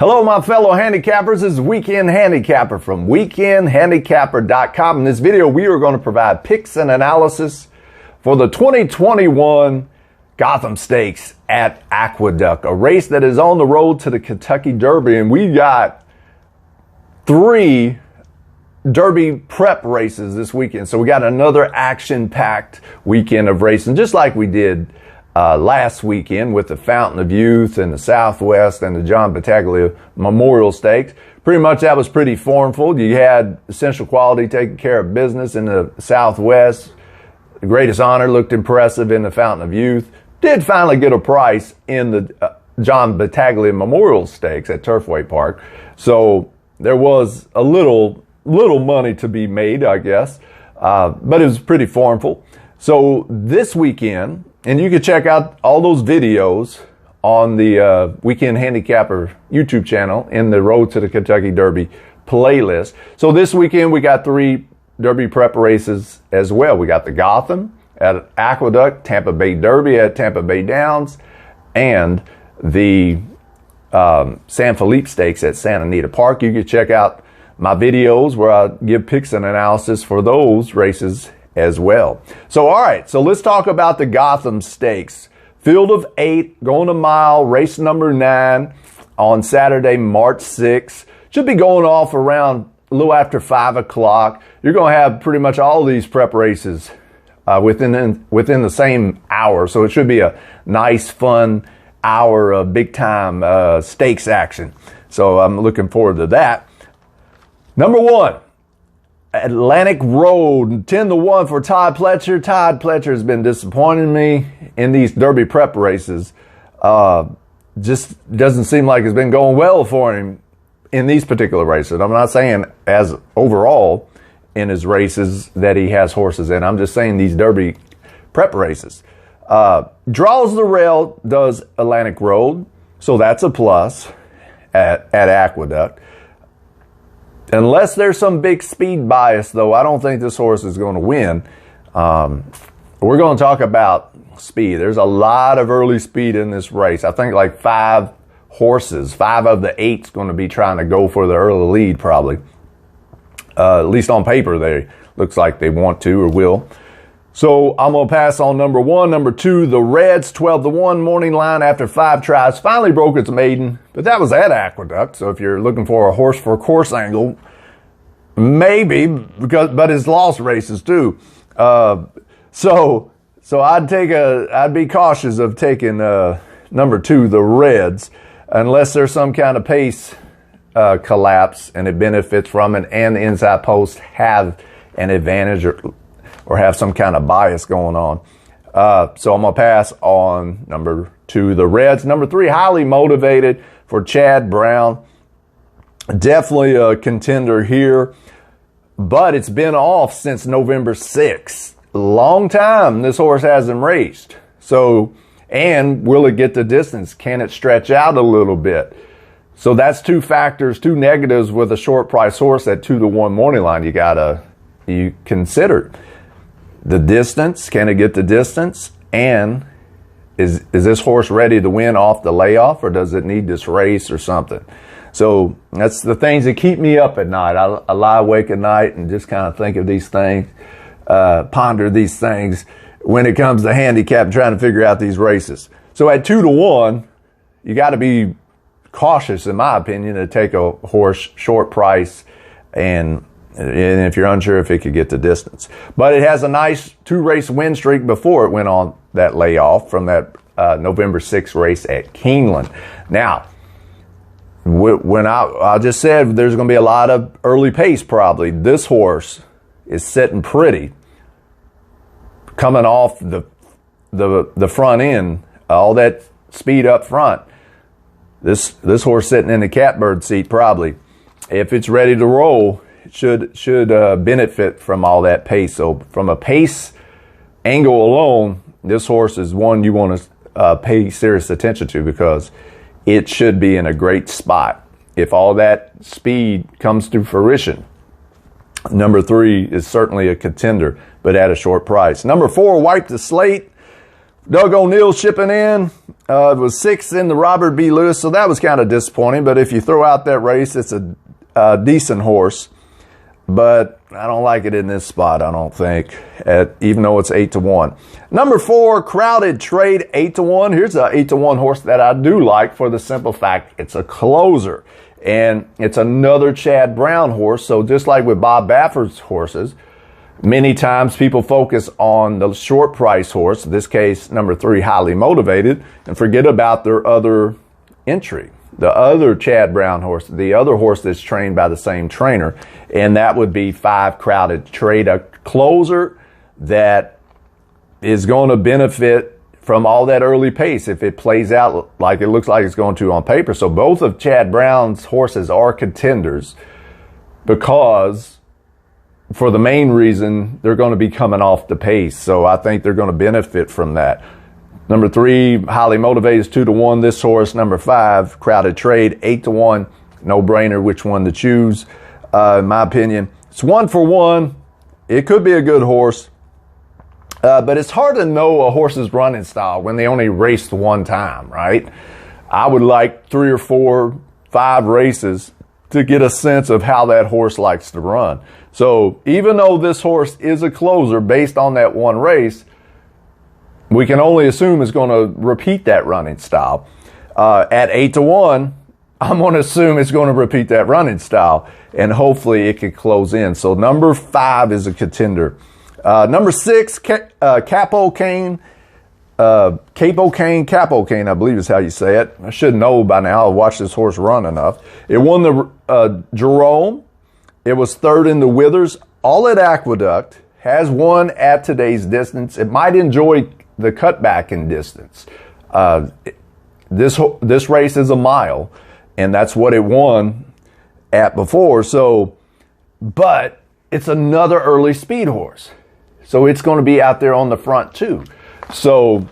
Hello, my fellow handicappers. This is Weekend Handicapper from weekendhandicapper.com. In this video, we are going to provide picks and analysis for the 2021 Gotham Stakes at Aqueduct, a race that is on the road to the Kentucky Derby. And we got 3 Derby prep races this weekend. So we got another action-packed weekend of racing, just like we did last weekend with the Fountain of Youth and the Southwest and the John Battaglia Memorial Stakes. Pretty much that was pretty formful. You had Essential Quality taking care of business in the Southwest. The Greatest Honor looked impressive in the Fountain of Youth. Did finally get a price in the John Battaglia Memorial Stakes at Turfway Park. So there was a little money to be made, I guess. But it was pretty formful. So this weekend, and you can check out all those videos on the Weekend Handicapper YouTube channel in the Road to the Kentucky Derby playlist. So this weekend we got 3 Derby prep races as well. We got the Gotham at Aqueduct, Tampa Bay Derby at Tampa Bay Downs, and the San Felipe Stakes at Santa Anita Park. You can check out my videos where I give picks and analysis for those races as well. So, all right, so let's talk about the Gotham Stakes. Field of 8, going a mile, race number 9 on Saturday, March 6th. Should be going off around a little after 5 o'clock. You're going to have pretty much all these prep races within the same hour. So it should be a nice, fun hour of big-time stakes action. So I'm looking forward to that. Number 1. Atlantic Road, 10-1 for Todd Pletcher. Todd Pletcher has been disappointing me in these Derby prep races. Just doesn't seem like it's been going well for him in these particular races. I'm not saying as overall in his races that he has horses in. I'm just saying these Derby prep races. Draws the rail, does Atlantic Road, so that's a plus at Aqueduct. Unless there's some big speed bias, though, I don't think this horse is going to win. We're going to talk about speed. There's a lot of early speed in this race. I think like 5 horses, 5 of the 8's going to be trying to go for the early lead probably. At least on paper, they looks like they want to or will. So I'm going to pass on number 1. Number 2, the Reds, 12-1 morning line after 5 tries. Finally broke its maiden, but that was at Aqueduct. So if you're looking for a horse for course angle, maybe, but it's lost races too. So I'd be cautious of taking number 2, the Reds, unless there's some kind of pace collapse and it benefits from it, and the inside posts have an advantage or have some kind of bias going on. So I'm going to pass on number 2, the Reds. Number 3, highly motivated for Chad Brown. Definitely a contender here, but it's been off since November 6th. Long time this horse hasn't raced. So, and will it get the distance? Can it stretch out a little bit? So that's 2 factors, 2 negatives with a short price horse at 2-1 morning line you consider. The distance, can it get the distance? And is this horse ready to win off the layoff, or does it need this race or something? So that's the things that keep me up at night. I lie awake at night and just kind of think of these things, ponder these things when it comes to handicap, trying to figure out these races. So at 2-1, you got to be cautious, in my opinion, to take a horse short price and if you're unsure if it could get the distance. But it has a nice 2-race win streak before it went on that layoff from that November 6th race at Keeneland. Now, when I just said there's going to be a lot of early pace probably. This horse is sitting pretty, coming off the front end, all that speed up front. This horse sitting in the catbird seat probably. If it's ready to roll, should benefit from all that pace. So from a pace angle alone, this horse is one you want to pay serious attention to, because it should be in a great spot if all that speed comes to fruition. Number 3 is certainly a contender, but at a short price. Number 4, Wipe the Slate. Doug O'Neill shipping in. It was 6th in the Robert B. Lewis, so that was kind of disappointing. But if you throw out that race, it's a decent horse. But I don't like it in this spot, I don't think, even though it's 8-1. Number 4, Crowded Trade, 8-1. Here's an 8-1 horse that I do like for the simple fact it's a closer. And it's another Chad Brown horse. So just like with Bob Baffert's horses, many times people focus on the short price horse, in this case, number 3, Highly Motivated, and forget about their other entry, the other Chad Brown horse, the other horse that's trained by the same trainer, and that would be 5, Crowded Trade, a closer that is going to benefit from all that early pace if it plays out like it looks like it's going to on paper. So both of Chad Brown's horses are contenders because, for the main reason, they're going to be coming off the pace. So I think they're going to benefit from that. Number 3, Highly Motivated, is 2-1. This horse, number 5, Crowded Trade, 8-1. No brainer which one to choose. In my opinion, it's 1 for 1. It could be a good horse. But it's hard to know a horse's running style when they only raced one time, right? I would like 3 or 4, 5 races to get a sense of how that horse likes to run. So even though this horse is a closer based on that one race, we can only assume it's going to repeat that running style. At 8-1, I'm going to assume it's going to repeat that running style, and hopefully it can close in. So number 5 is a contender. Number 6, Capo Cane, I believe is how you say it. I should know by now. I've watched this horse run enough. It won the Jerome. It was 3rd in the Withers. All at Aqueduct. Has won at today's distance. It might enjoy the cutback in distance. This race is a mile, and that's what it won at before. So, but it's another early speed horse. So it's going to be out there on the front too. So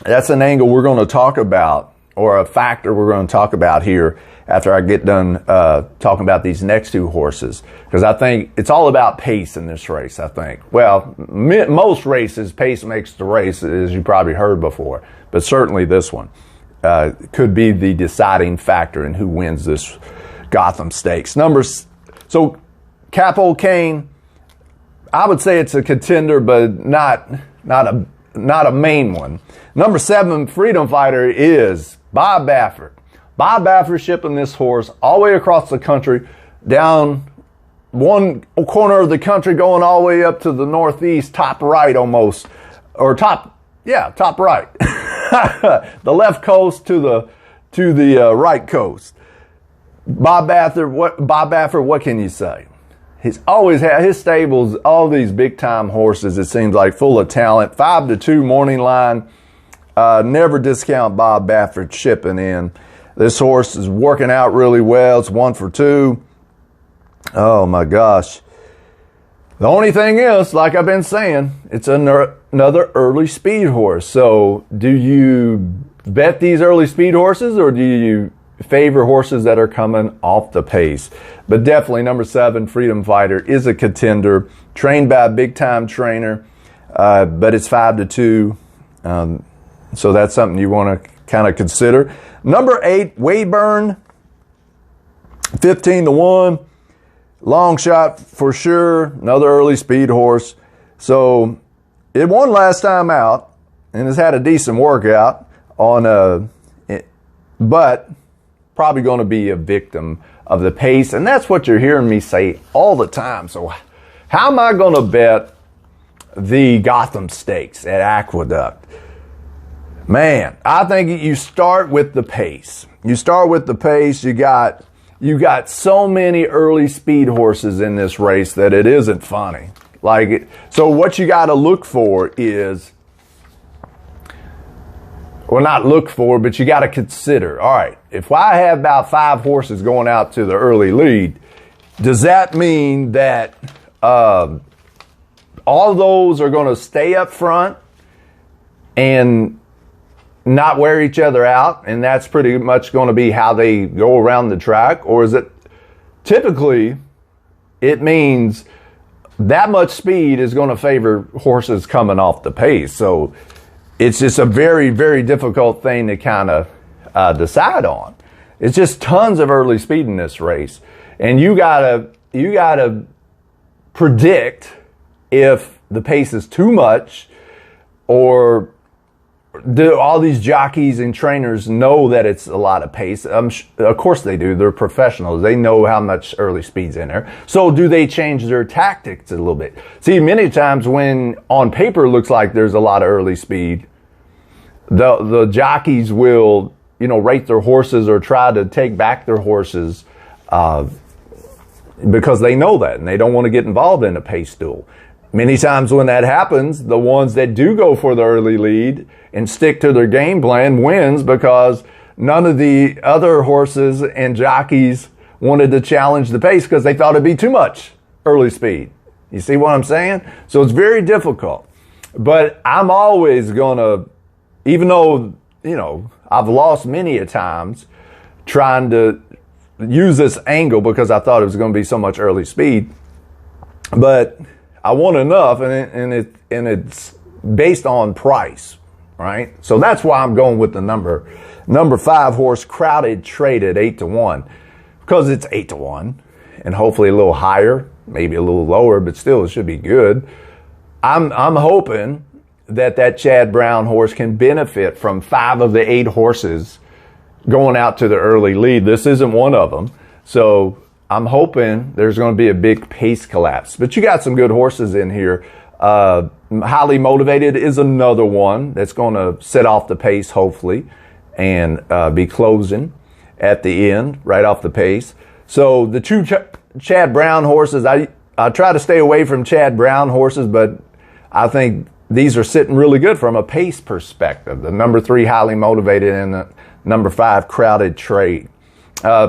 that's an angle we're going to talk about, or a factor we're going to talk about here after I get done talking about these next 2 horses. Because I think it's all about pace in this race, I think. Well, most races, pace makes the race, as you probably heard before. But certainly this one could be the deciding factor in who wins this Gotham Stakes. So Capo Cane, I would say it's a contender, but not a main one. Number 7, Freedom Fighter, is Bob Baffert. Bob Baffert shipping this horse all the way across the country, down one corner of the country, going all the way up to the northeast, top right almost, or top right. The left coast to the right coast. Bob Baffert, what can you say? He's always had his stables, all these big time horses, it seems like, full of talent. 5-2 morning line. Never discount Bob Baffert shipping in. This horse is working out really well. It's 1 for 2. Oh my gosh. The only thing is, like I've been saying, it's another early speed horse. So do you bet these early speed horses, or do you favor horses that are coming off the pace? But definitely number 7, Freedom Fighter, is a contender, trained by a big time trainer, but it's 5-2. So that's something you want to kind of consider. Number 8, Wayburn, 15-1. Long shot for sure. Another early speed horse. So it won last time out and has had a decent workout but probably going to be a victim of the pace. And that's what you're hearing me say all the time. So how am I going to bet the Gotham Stakes at Aqueduct? Man, I think you start with the pace. You start with the pace. You got so many early speed horses in this race that it isn't funny. So what you got to look for is, well, not look for, but you got to consider, all right, if I have about 5 horses going out to the early lead, does that mean that all those are going to stay up front and not wear each other out, and that's pretty much going to be how they go around the track? Or is it typically, it means that much speed is going to favor horses coming off the pace? So it's just a very, very difficult thing to kind of decide on. It's just tons of early speed in this race, and you gotta predict if the pace is too much, or do all these jockeys and trainers know that it's a lot of pace? Of course they do. They're professionals. They know how much early speed's in there. So do they change their tactics a little bit? See, many times when on paper it looks like there's a lot of early speed, the jockeys will, rate their horses or try to take back their horses because they know that and they don't want to get involved in a pace duel. Many times when that happens, the ones that do go for the early lead and stick to their game plan wins, because none of the other horses and jockeys wanted to challenge the pace because they thought it'd be too much early speed. You see what I'm saying? So it's very difficult. But I'm always gonna, even though, I've lost many a times trying to use this angle because I thought it was going to be so much early speed, but I won enough, and it's based on price, right? So that's why I'm going with the number 5 horse, Crowded Trade at 8-1, because it's 8-1, and hopefully a little higher, maybe a little lower, but still it should be good. I'm hoping that Chad Brown horse can benefit from 5 of the 8 horses going out to the early lead. This isn't one of them, so I'm hoping there's going to be a big pace collapse. But you got some good horses in here. Highly Motivated is another one that's going to set off the pace, hopefully, and be closing at the end, right off the pace. So the 2 Chad Brown horses, I try to stay away from Chad Brown horses, but I think these are sitting really good from a pace perspective. The number 3 Highly Motivated and the number 5 Crowded Trade.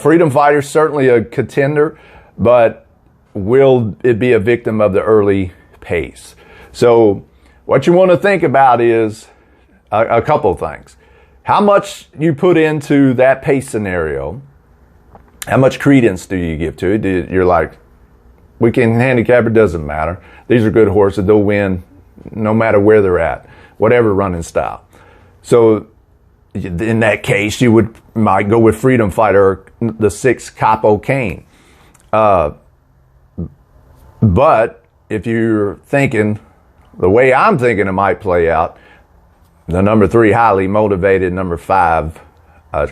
Freedom Fighter, certainly a contender, but will it be a victim of the early pace? So what you want to think about is a couple of things. How much you put into that pace scenario, how much credence do you give to it? You're like, Weekend Handicapper, doesn't matter. These are good horses. They'll win no matter where they're at, whatever running style. So in that case, you might go with Freedom Fighter or the 6 Capo Cane. But if you're thinking the way I'm thinking it might play out, the number 3 Highly Motivated, number 5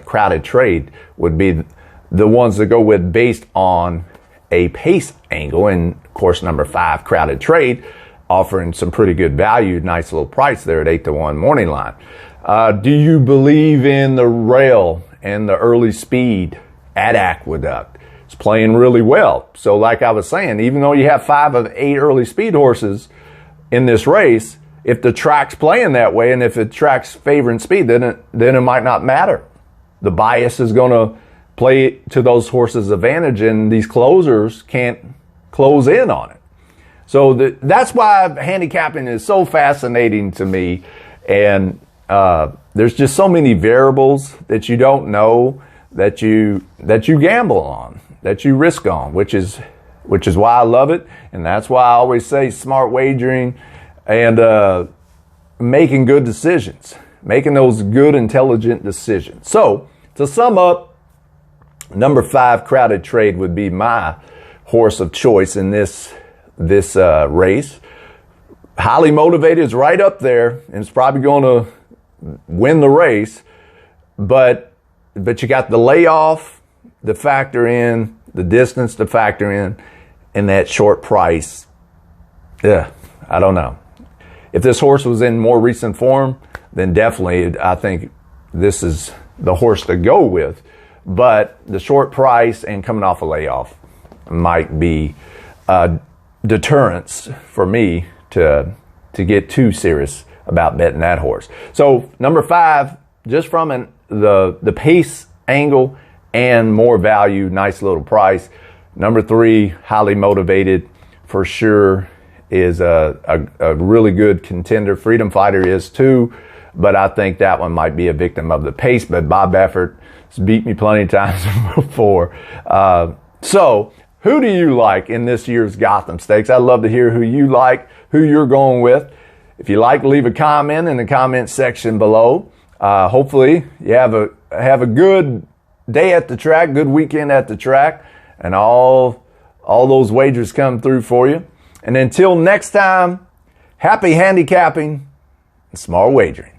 Crowded Trade would be the ones to go with based on a pace angle. And of course, number 5 Crowded Trade offering some pretty good value, nice little price there at 8-1 morning line. Do you believe in the rail and the early speed at Aqueduct? It's playing really well. So like I was saying, even though you have 5 of 8 early speed horses in this race, if the track's playing that way and if the track's favoring speed, then it might not matter. The bias is going to play to those horses' advantage, and these closers can't close in on it. So that's why handicapping is so fascinating to me. And there's just so many variables that you don't know, that you gamble on, that you risk on, which is why I love it. And that's why I always say smart wagering and making good decisions, making those good, intelligent decisions. So to sum up, number 5 Crowded Trade would be my horse of choice in this race. Highly Motivated is right up there, and it's probably going to win the race, but you got the layoff to factor in, the distance to factor in, and that short price. Yeah, I don't know. If this horse was in more recent form, then definitely I think this is the horse to go with. But the short price and coming off a layoff might be deterrence for me to get too serious about betting that horse. So number 5, just from the pace angle and more value, nice little price. Number 3, Highly Motivated, for sure is a really good contender. Freedom Fighter is too, but I think that one might be a victim of the pace. But Bob Baffert has beat me plenty of times before. So who do you like in this year's Gotham Stakes? I'd love to hear who you like, who you're going with. If you like, leave a comment in the comment section below. Hopefully you have a good day at the track, good weekend at the track, and all those wagers come through for you. And until next time, happy handicapping and smart wagering.